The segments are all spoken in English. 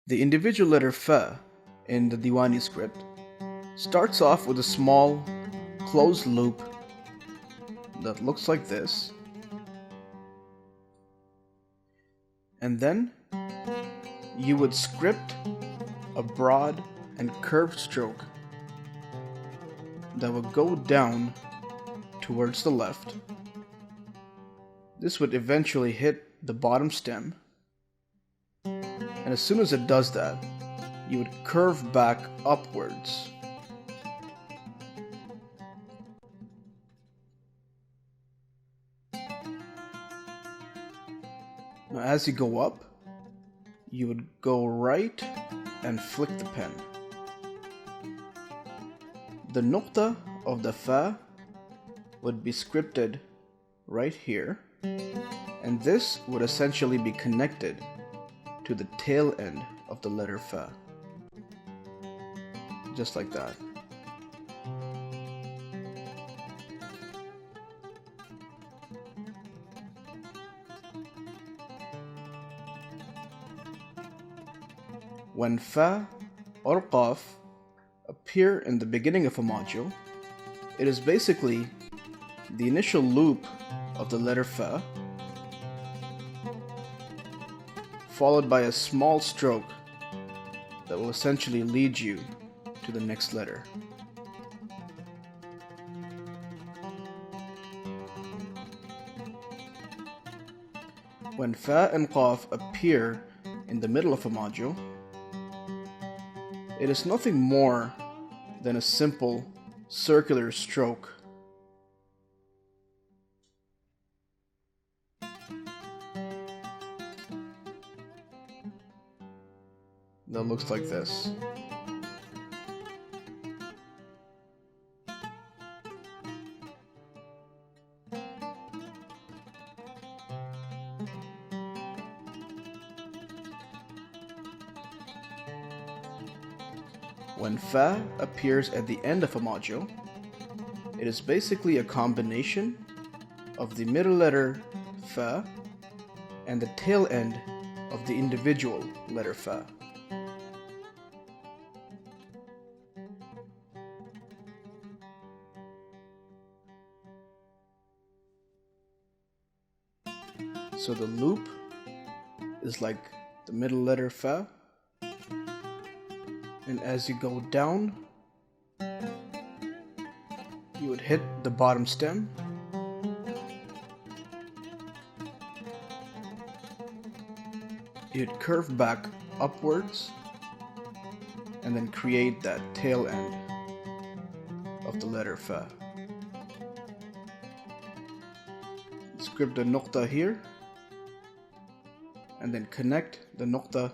The individual letter fa in the Diواني script starts off with a small closed loop that looks like this, and then you would script a broad and curved stroke that would go down towards the left. This would eventually hit the bottom stem, and as soon as it does that, you would curve back upwards. Now as you go up, you would go right and flick the pen. The nuqta of the fa would be scripted right here, and this would essentially be connected to the tail end of the letter fa, just like that. When fa or qaf appear in the beginning of a module, it is basically the initial loop of the letter fa followed by a small stroke that will essentially lead you to the next letter. When fa and qaf appear in the middle of a module, it is nothing more than a simple circular stroke. That looks like this. When fa appears at the end of a module, it is basically a combination of the middle letter fa and the tail end of the individual letter fa. So the loop is like the middle letter fa, and as you go down, you would hit the bottom stem, you'd curve back upwards, and then create that tail end of the letter fa. Script the nuqta here, and then connect the nuqta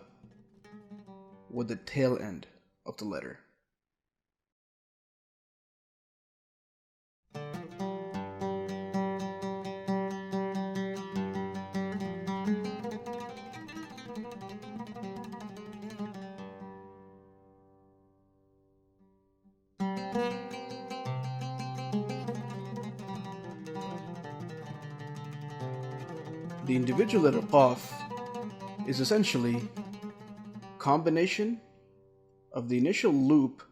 with the tail end of the letter. The individual letter qaf is essentially a combination of the initial loop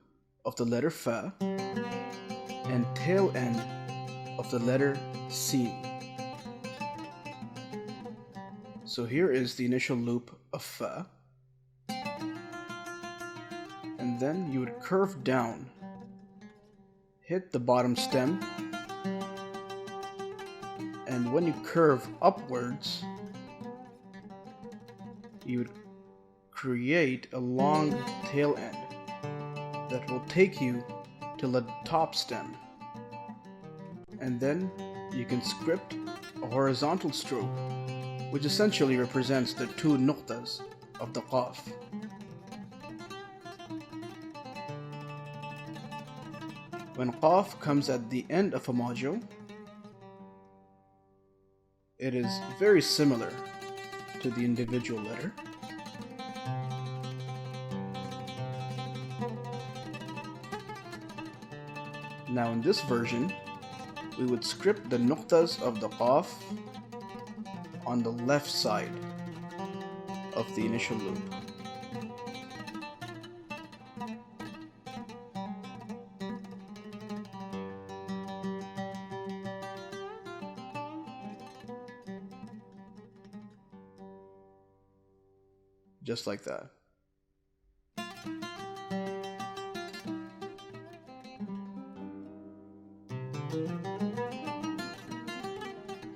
of the letter fa and tail end of the letter sin. So here is the initial loop of fa, and then you would curve down, hit the bottom stem, and when you curve upwards, you would create a long tail end that will take you to the top stem, and then you can script a horizontal stroke which essentially represents the two nuqtas of the qaf. When qaf comes at the end of a module, it is very similar to the individual letter. Now in this version, we would script the nuqtas of the qaf on the left side of the initial loop. just like that.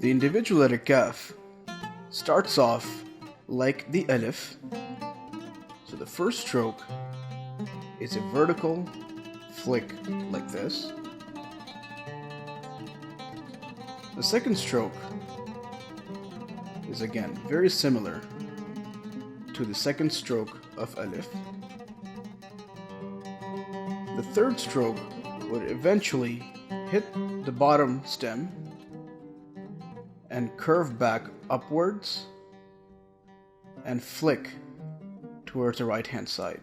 The individual letter Kaf starts off like the Alif, so the first stroke is a vertical flick like this. The second stroke is again very similar to the second stroke of Alif. The third stroke would eventually hit the bottom stem and curve back upwards and flick towards the right hand side.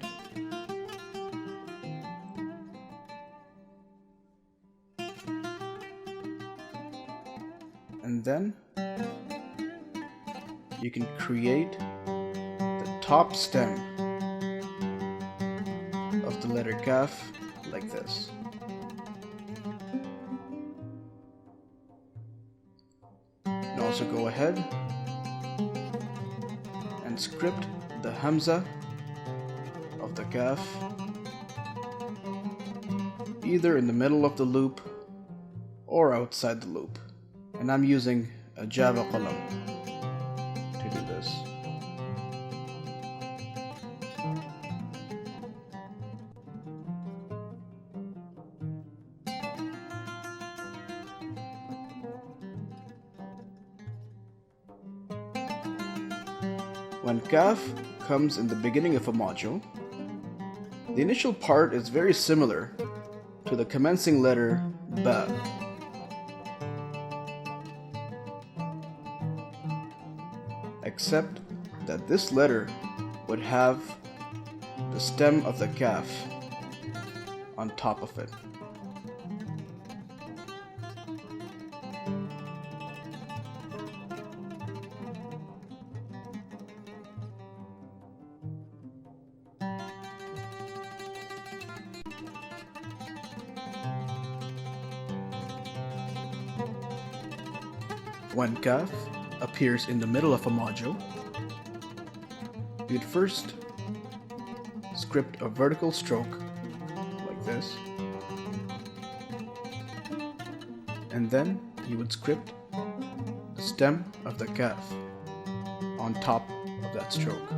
And then you can create the top stem of the letter Kaf like this. And also go ahead and script the Hamza of the Kaf either in the middle of the loop or outside the loop. And I'm using a Java qalam to do this. When Kaf comes in the beginning of a module, the initial part is very similar to the commencing letter Ba. Except that this letter would have the stem of the Kaf on top of it. When Kaf appears in the middle of a module, you'd first script a vertical stroke like this, and then you would script the stem of the Kaf on top of that stroke.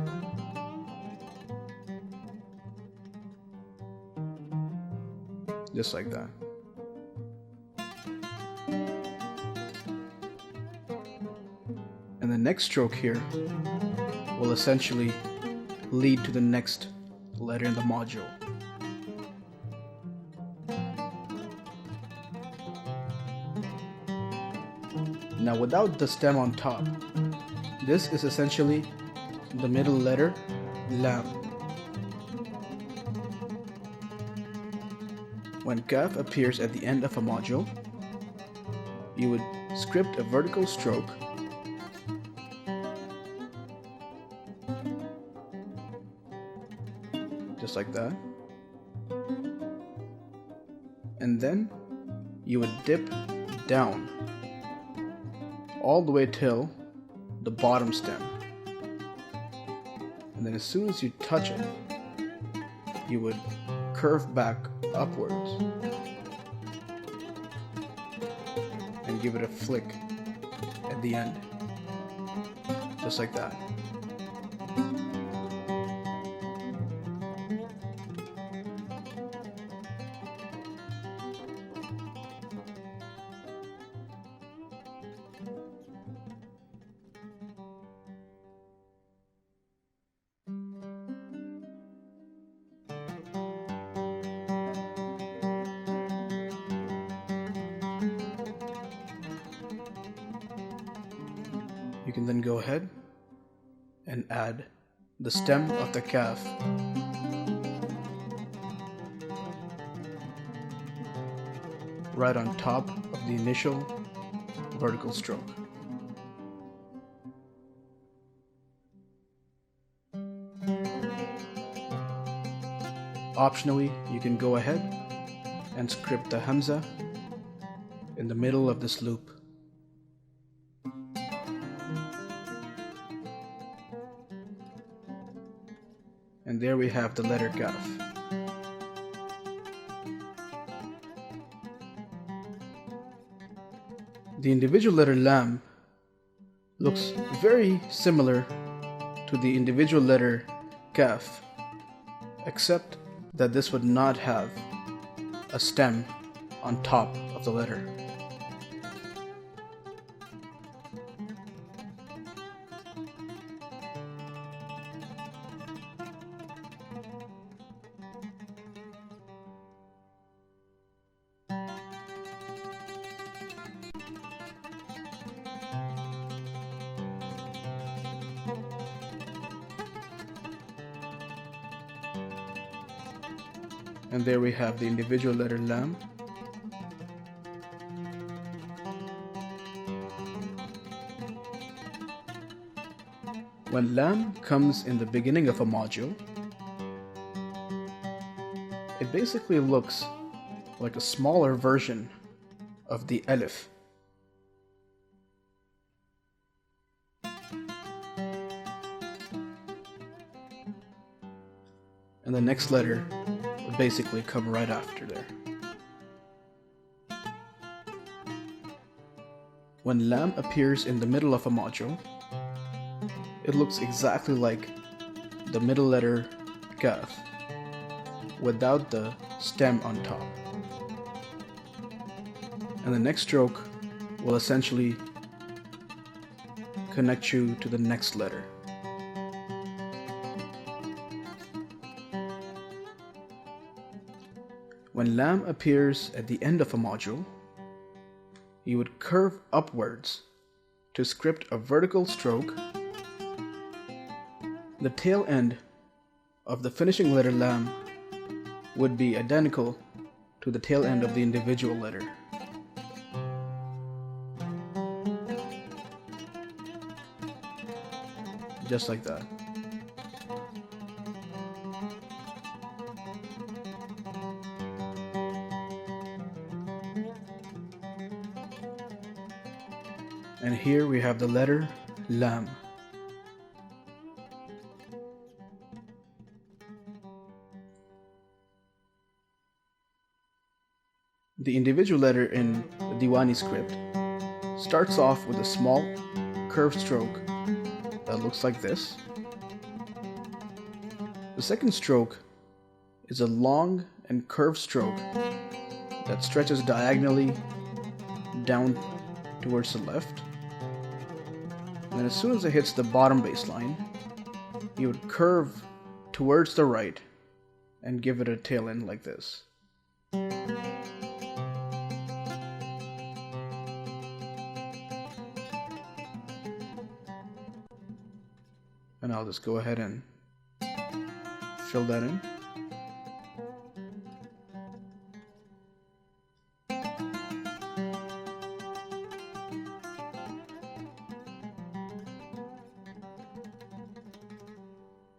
Just like that. And the next stroke here will essentially lead to the next letter in the module. Now without the stem on top, this is essentially the middle letter Lam. When Kaf appears at the end of a module, you would script a vertical stroke just like that, and then you would dip down all the way till the bottom stem, and then as soon as you touch it, you would curve back upwards and give it a flick at the end, just like that. You can then go ahead and add the stem of the Kaf right on top of the initial vertical stroke. Optionally, you can go ahead and script the Hamza in the middle of this loop. And there we have the letter Kaf. The individual letter Lam looks very similar to the individual letter Kaf, except that this would not have a stem on top of the letter. And there we have the individual letter Lam. When Lam comes in the beginning of a module, it basically looks like a smaller version of the Alif. And the next letter would basically come right after there. When Lam appears in the middle of a module, it looks exactly like the middle letter Kaf without the stem on top. And the next stroke will essentially connect you to the next letter. When Lam appears at the end of a module, you would curve upwards to script a vertical stroke. The tail end of the finishing letter Lam would be identical to the tail end of the individual letter. Just like that. And here we have the letter Lam. The individual letter in the Diواني script starts off with a small curved stroke that looks like this. The second stroke is a long and curved stroke that stretches diagonally down towards the left. And then as soon as it hits the bottom baseline, you would curve towards the right and give it a tail end like this. And I'll just go ahead and fill that in.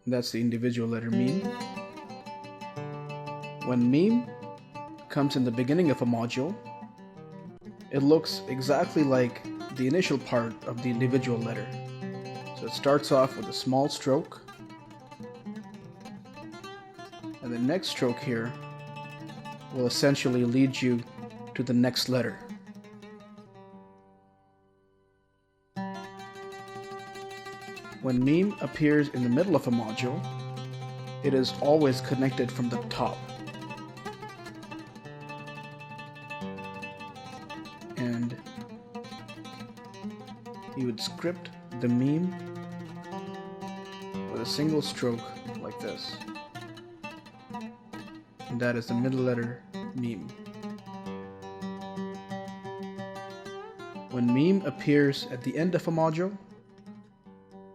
That's the individual letter Mim. When Mim comes in the beginning of a module, it looks exactly like the initial part of the individual letter. So it starts off with a small stroke, and the next stroke here will essentially lead you to the next letter. When Mim appears in the middle of a module, it is always connected from the top. And you would script the Mim with a single stroke like this. And that is the middle letter Mim. When Mim appears at the end of a module,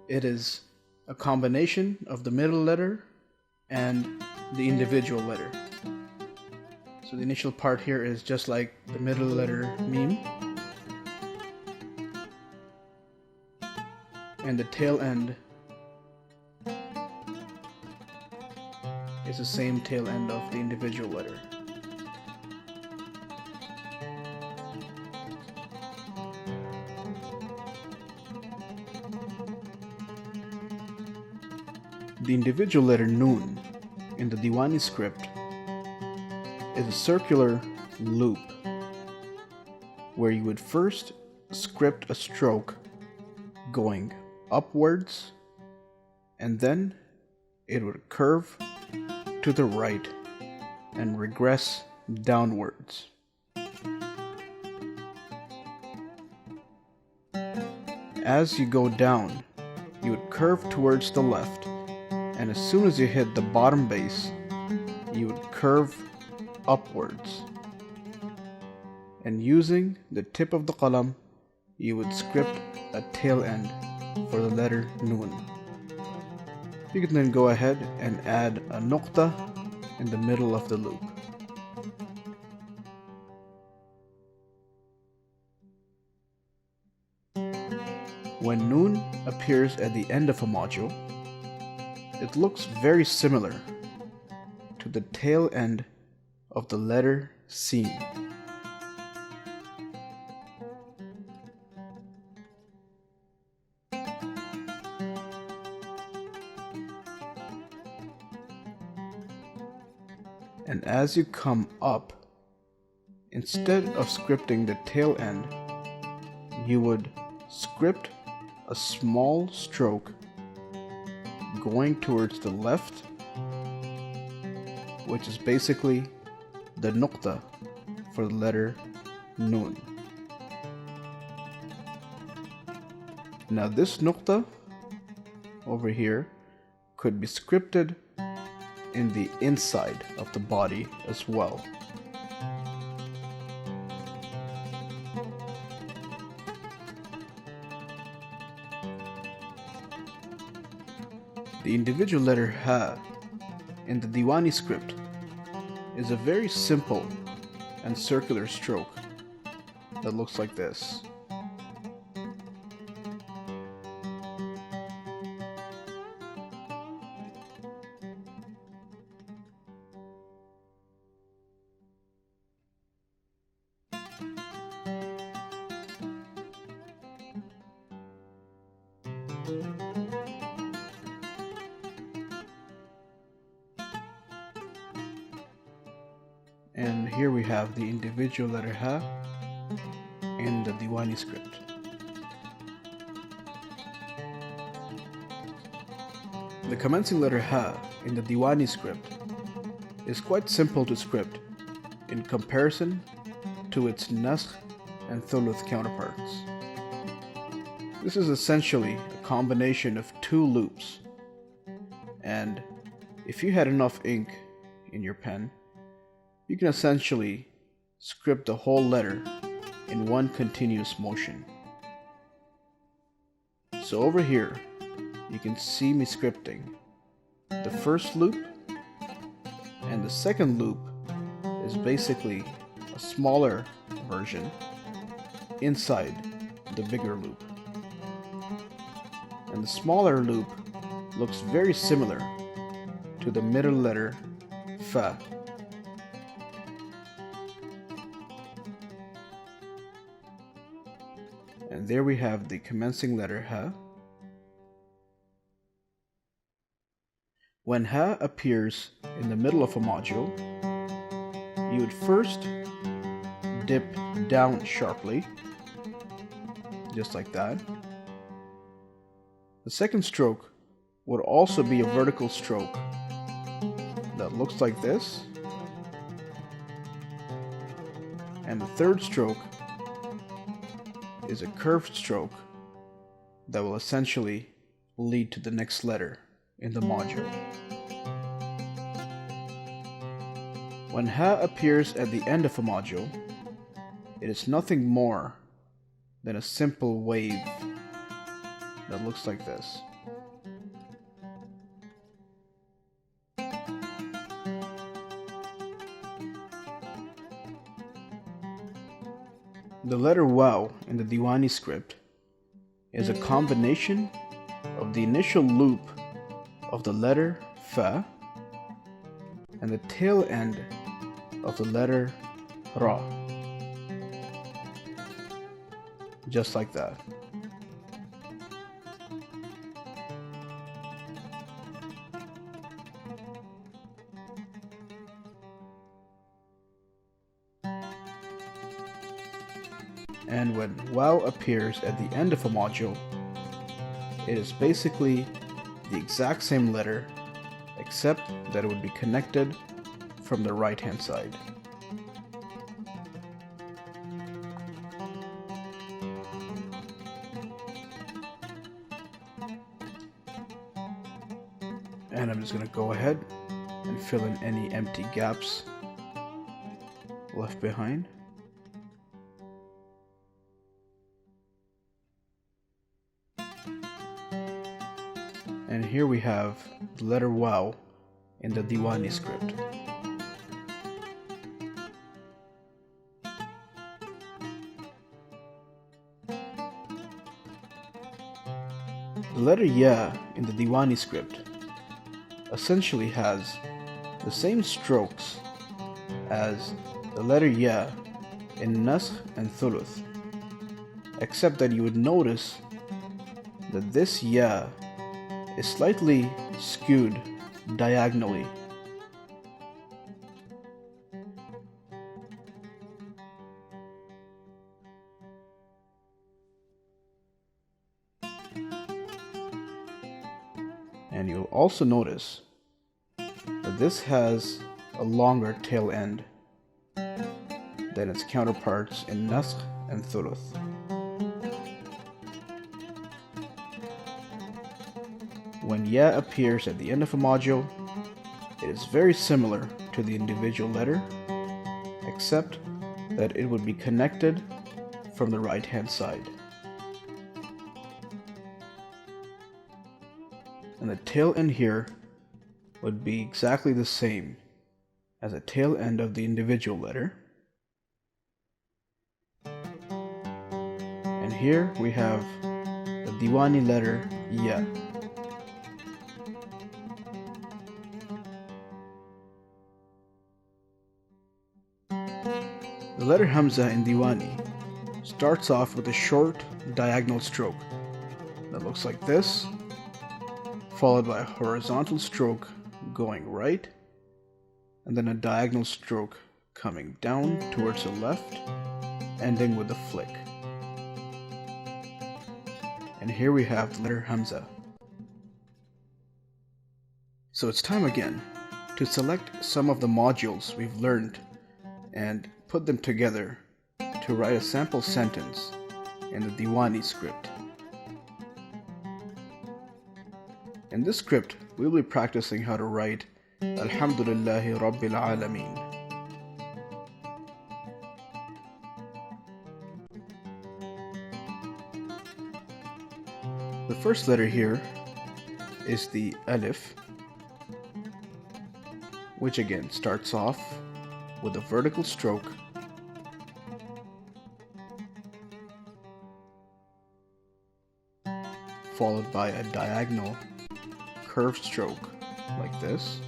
it is a combination of the middle letter and the individual letter. So the initial part here is just like the middle letter Mim, and the tail end is the same tail end of the individual letter. The individual letter Noon in the Diwani script is a circular loop where you would first script a stroke going upwards, and then it would curve to the right and regress downwards. As you go down, you would curve towards the left, and as soon as you hit the bottom base, you would curve upwards. And using the tip of the qalam, you would script a tail end for the letter Noon. You can then go ahead and add a nuqta in the middle of the loop. When Noon appears at the end of a module, it looks very similar to the tail end of the letter Sin. And as you come up, instead of scripting the tail end, you would script a small stroke going towards the left, which is basically the nuqta for the letter Noon. Now this nuqta over here could be scripted in the inside of the body as well. The individual letter Ha in the Diwani script is a very simple and circular stroke that looks like this. And here we have the individual letter Ha in the Diwani script. The commencing letter Ha in the Diwani script is quite simple to script in comparison to its Nasakh and Thuluth counterparts. This is essentially a combination of two loops, and if you had enough ink in your pen, you can essentially script the whole letter in one continuous motion. So over here, you can see me scripting the first loop, and the second loop is basically a smaller version inside the bigger loop. And the smaller loop looks very similar to the middle letter Fa. And there we have the commencing letter Ha. When Ha appears in the middle of a module, you would first dip down sharply, just like that. The second stroke would also be a vertical stroke that looks like this. And the third stroke is a curved stroke that will essentially lead to the next letter in the module. When Ha appears at the end of a module, it is nothing more than a simple wave that looks like this. The letter Waw in the Diwani script is a combination of the initial loop of the letter Fa and the tail end of the letter Ra. Just like that. And when wow appears at the end of a module, it is basically the exact same letter, except that it would be connected from the right hand side. And I'm just going to go ahead and fill in any empty gaps left behind. And here we have the letter wow in the Diwani script. The letter ya in the Diwani script essentially has the same strokes as the letter ya in Nasakh and Thuluth, except that you would notice that this ya is slightly skewed diagonally. And you'll also notice that this has a longer tail end than its counterparts in Nasakh and Thuluth. When ya appears at the end of a module, it is very similar to the individual letter, except that it would be connected from the right hand side. And the tail end here would be exactly the same as the tail end of the individual letter. And here we have the Diwani letter ya. The letter Hamza in Diwani starts off with a short diagonal stroke that looks like this, followed by a horizontal stroke going right, and then a diagonal stroke coming down towards the left, ending with a flick. And here we have the letter Hamza. So it's time again to select some of the modules we've learned and put them together to write a sample sentence in the Diwani script. In this script, we'll be practicing how to write Alhamdulillahi Rabbil Alameen. The first letter here is the alif, which again starts off with a vertical stroke followed by a diagonal curved stroke like this.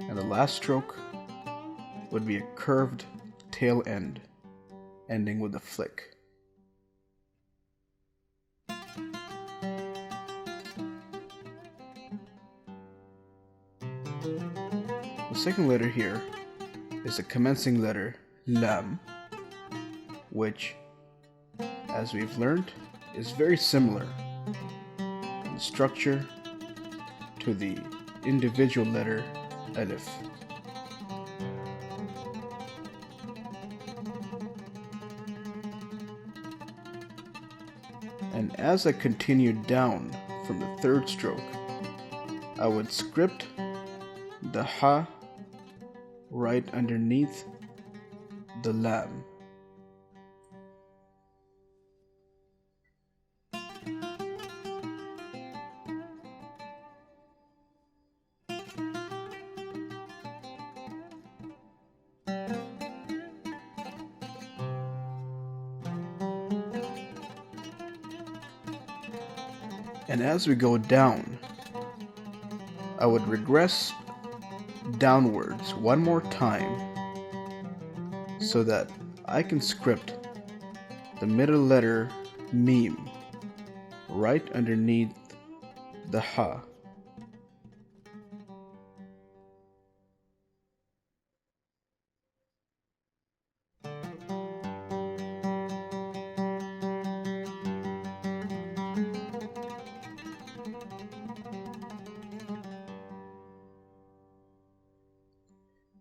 And the last stroke would be a curved tail end, ending with a flick. The second letter here is the commencing letter lam, which, as we've learned, is very similar in structure to the individual letter alif. And as I continued down from the third stroke, I would script the ha right underneath the lam. And as we go down, I would regress downwards one more time so that I can script the middle letter meme right underneath the ha.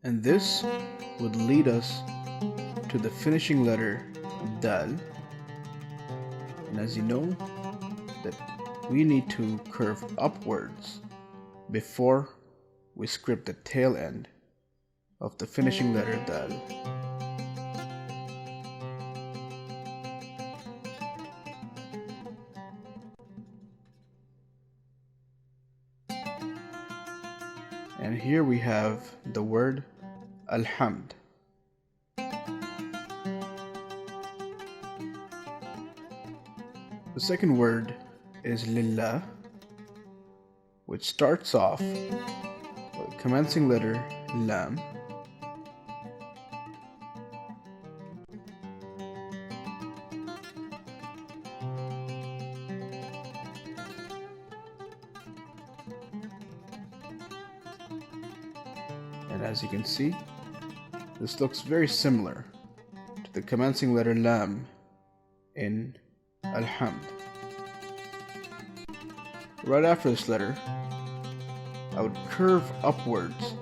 And this would lead us to the finishing letter dal. And as you know, that we need to curve upwards before we script the tail end of the finishing letter dal. And here we have the word alhamd. The second word is lillah, which starts off with the commencing letter lam. And as you can see, this looks very similar to the commencing letter lam in alhamd. Right after this letter, I would curve upwards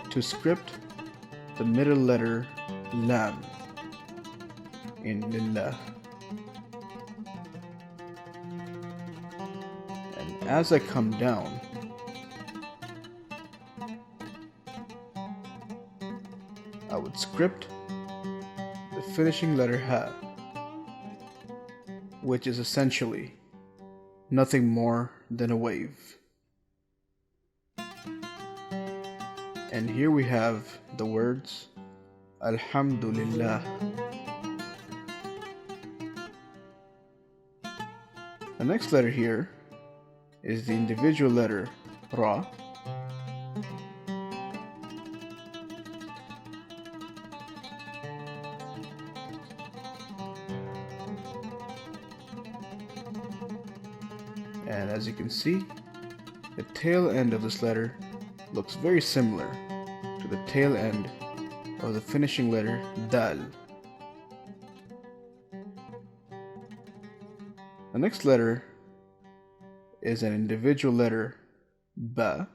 to script the middle letter lam in lillah. And as I come down, I would script the finishing letter ha, which is essentially nothing more than a wave. And here we have the words Alhamdulillah. The next letter here is the individual letter Ra. And as you can see, the tail end of this letter looks very similar to the tail end of the finishing letter dal. The next letter is an individual letter ba.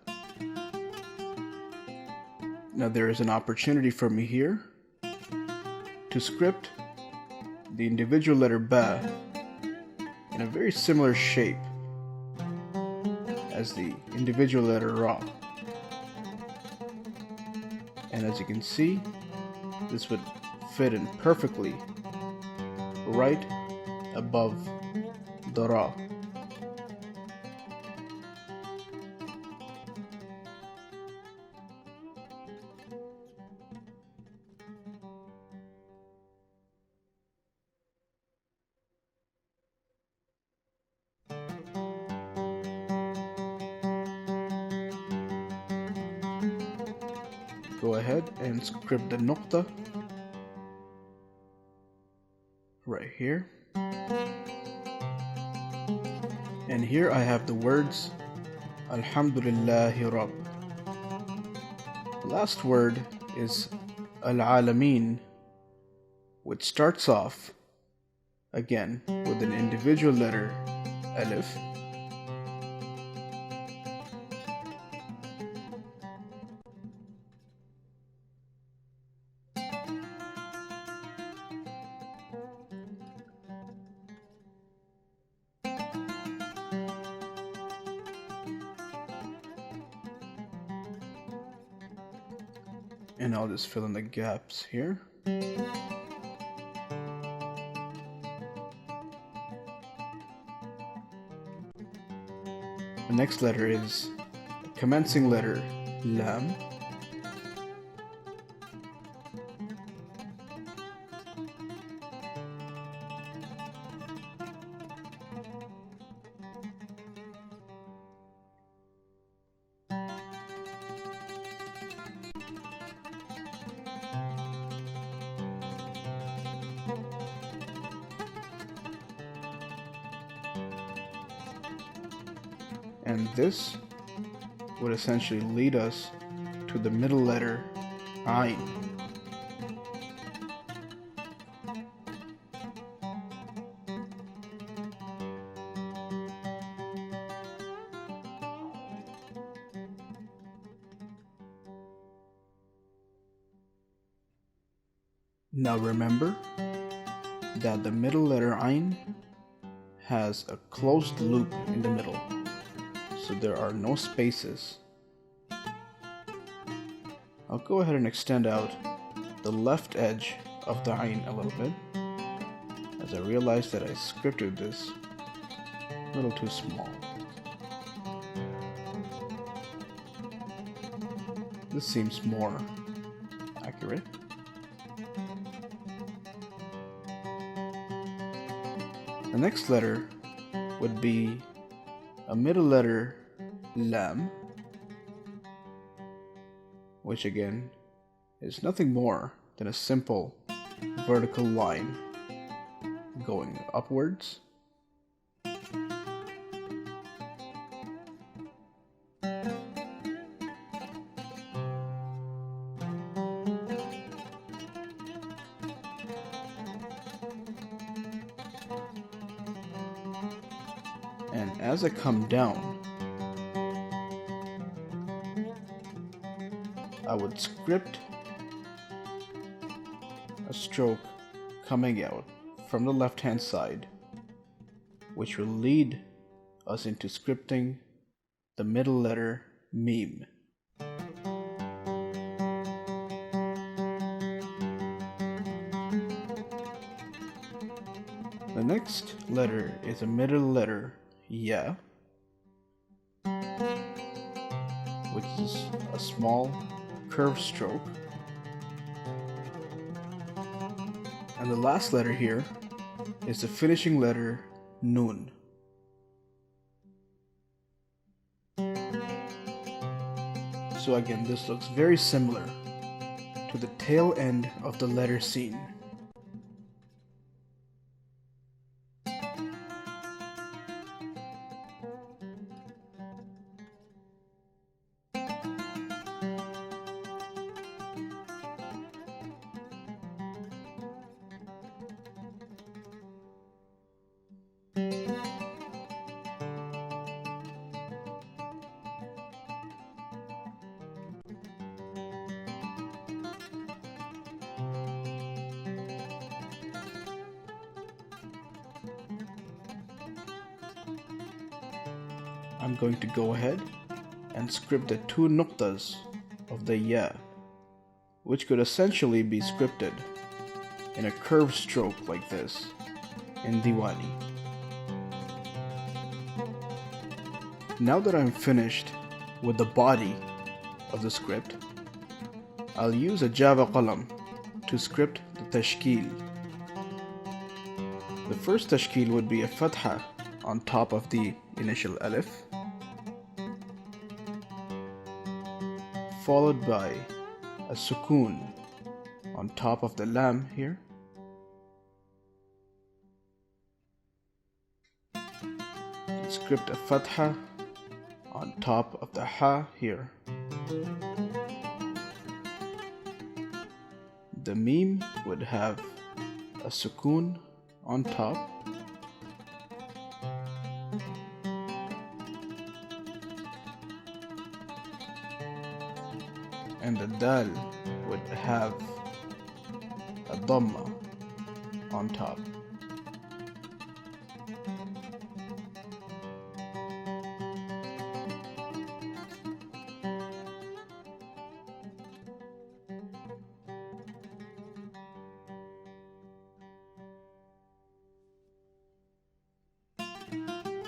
Now there is an opportunity for me here to script the individual letter ba in a very similar shape as the individual letter Ra. And as you can see, this would fit in perfectly right above the Ra. Go ahead and script the nuqta right here. And here I have the words Alhamdulillahi Rabb. The last word is Al-Alamin, which starts off again with an individual letter Alif. And I'll just fill in the gaps here. The next letter is the commencing letter Lam. and this would essentially lead us to the middle letter Ain. Now remember that the middle letter Ain has a closed loop in the middle, so there are no spaces. I'll go ahead and extend out the left edge of the Ain a little bit, as I realized that I scripted this a little too small. This seems more accurate. The next letter would be a middle letter Lam, which again is nothing more than a simple vertical line going upwards. And as I come down, I would script a stroke coming out from the left hand side, which will lead us into scripting the middle letter Mim. The next letter is a middle letter Ya, which is a small curved stroke. And the last letter here is the finishing letter Nun. So again, this looks very similar to the tail end of the letter Sin. I'm going to go ahead and script the two nuqtas of the Ya, which could essentially be scripted in a curved stroke like this in Diwani. Now that I'm finished with the body of the script, I'll use a Java qalam to script the tashkil. The first tashkil would be a fatha on top of the initial alif, followed by a sukoon on top of the lam here, script a fatha on top of the ha here. The mim would have a sukoon on top, and the dal would have a dhamma on top.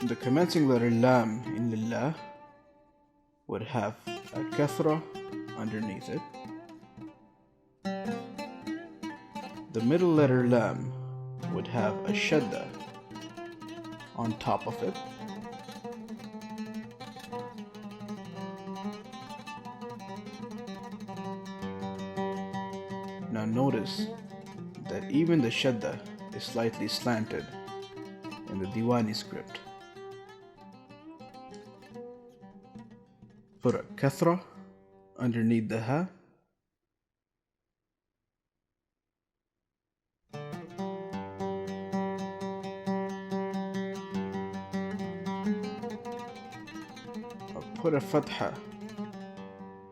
The commencing letter lam in lillah would have a kathra underneath it. The middle letter lam would have a shadda on top of it. Now notice that even the shadda is slightly slanted in the Diwani script. al-kathra underneath the ha. I'll put a fatha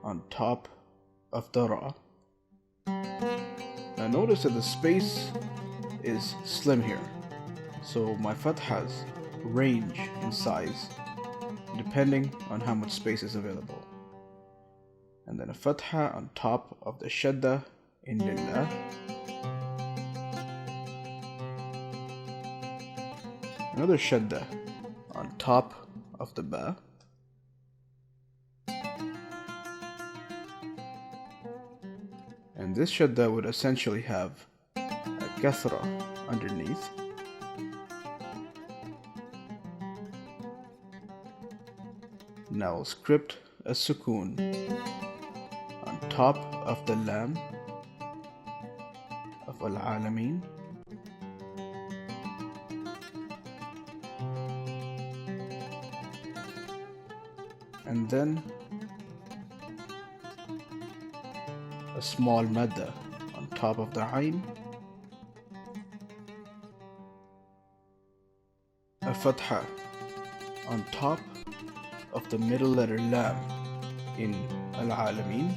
on top of the ra. Now notice that the space is slim here, so my fathas range in size depending on how much space is available. And then a fatha on top of the shadda in lillah. Another shadda on top of the ba. And this shadda would essentially have a kathra underneath. Now I'll script a sukoon on top of the lam of al-alamin. And then a small madda on top of the ayn, a fatha on top of the middle letter lam in al-alamin,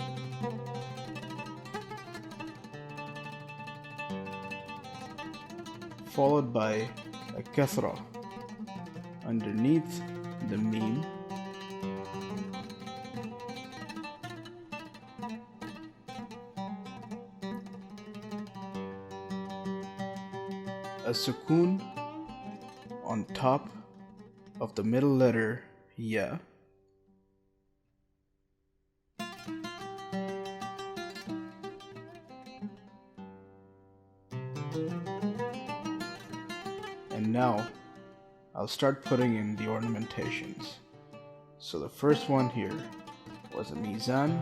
followed by a kathra underneath the meme, a sukoon on top of the middle letter ya, and now I'll start putting in the ornamentations. So the first one here was a mizan,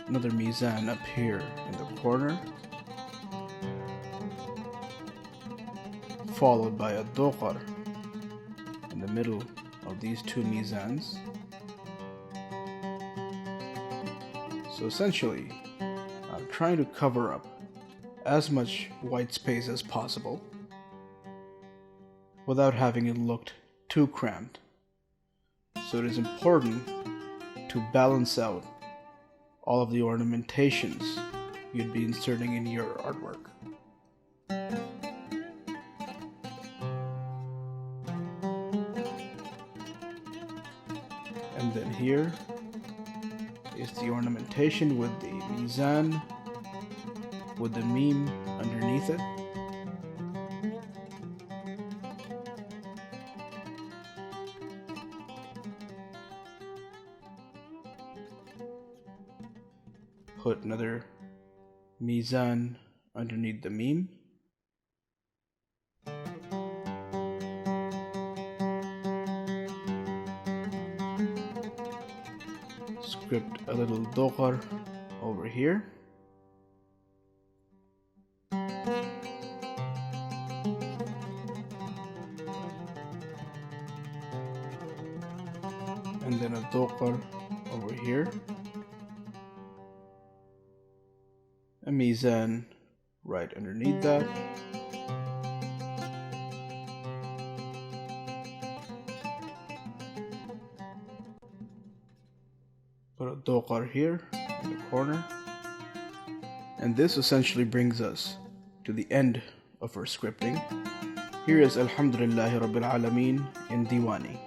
another mizan up here in the corner, followed by a doqar in the middle of these two mizans. So essentially, I'm trying to cover up as much white space as possible without having it look too cramped. So it is important to balance out all of the ornamentations you'd be inserting in your artwork. And then here is the ornamentation with the mizan, with the meme underneath it. Put another mizan underneath the meme. Script a little doqar over here. And then a doqar over here. A mizan right underneath that. Put a doqar here in the corner. And this essentially brings us to the end of our scripting. Here is Alhamdulillahi Rabbil Alameen in Diwani.